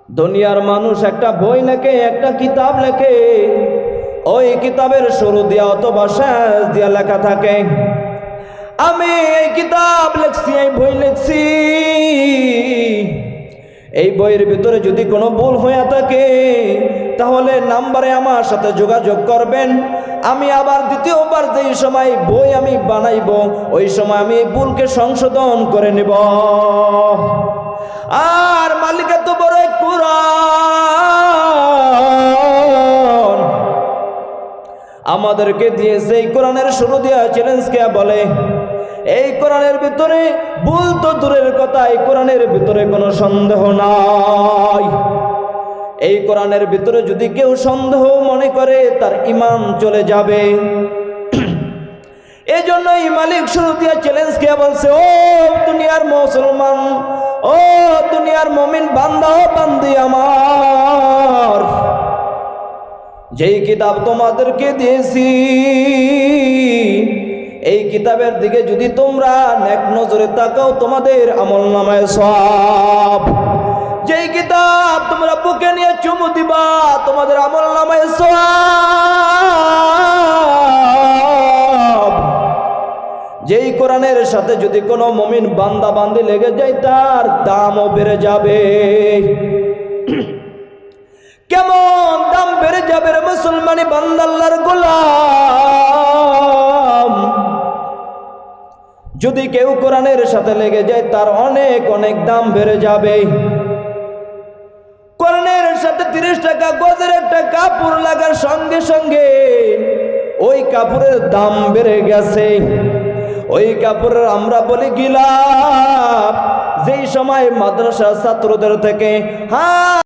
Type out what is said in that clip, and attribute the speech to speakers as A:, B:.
A: দুনিয়ার মানুষ একটা বই লেখে, একটা কিতাব লেখে, ওই কিতাবের শুরু দিয়া অথবা শেষ দিয়া লেখা থাকে আমি এই কিতাব লিখছি, এই বই লিখছি। এই বইয়ের ভিতরে যদি কোনো ভুল হয়ে থাকে তাহলে নাম্বারে আমার সাথে যোগাযোগ করবেন। আমি আবার দ্বিতীয়বার যেই সময় বই আমি বানাইব ওই সময় আমি এই ভুলকে সংশোধন করে নেব। আর মালিক এত বড় কোরআন আমাদেরকে দিয়েছে, এই কোরআনের শুরু দিয়া চ্যালেঞ্জ কে বলে এই কোরআনের ভিতরে ভুল তো দূরের কথা, এই কোরআনের ভিতরে কোনো সন্দেহ নাই। এই কোরআনের ভিতরে যদি কেউ সন্দেহ মনে করে তার ঈমান চলে যাবে। এই জন্যই মালিক শুরু দিয়া চ্যালেঞ্জ কে বলছে, ও দুনিয়ার মুসলমান, ও দুনিয়ার মুমিন বান্দা ও বান্দি আমার, যেই কিতাব তোমাদেরকে দিয়েছি এই কিতাবের দিকে যদি তোমরা নেক নজরে তাকাও তোমাদের আমলনামায় সওয়াব। যেই কিতাব তোমরা বুকে নিয়ে চুমু দিবা তোমাদের আমলনামায় সওয়াব। যেই কোরআনের সাথে যদি কোনো মুমিন বান্দা বান্দি লেগে যায় তার দামও বেড়ে যাবে। কেমন দাম বেড়ে যাবে রে মুসলমানি বান্দা আল্লাহর গোলাম? যদি কেউ কোরআনের সাথে লেগে যায় তার অনেক অনেক দাম বেড়ে যাবে। কোরআনের সাথে 30 টাকা গজের একটা কাপড় লাগার সঙ্গে সঙ্গে ওই কাপড়ের দাম বেড়ে গেছে। ওই কাপড়ের আমরা বলি গিলাপ। যেই সময় মাদ্রাসার ছাত্রদের থেকে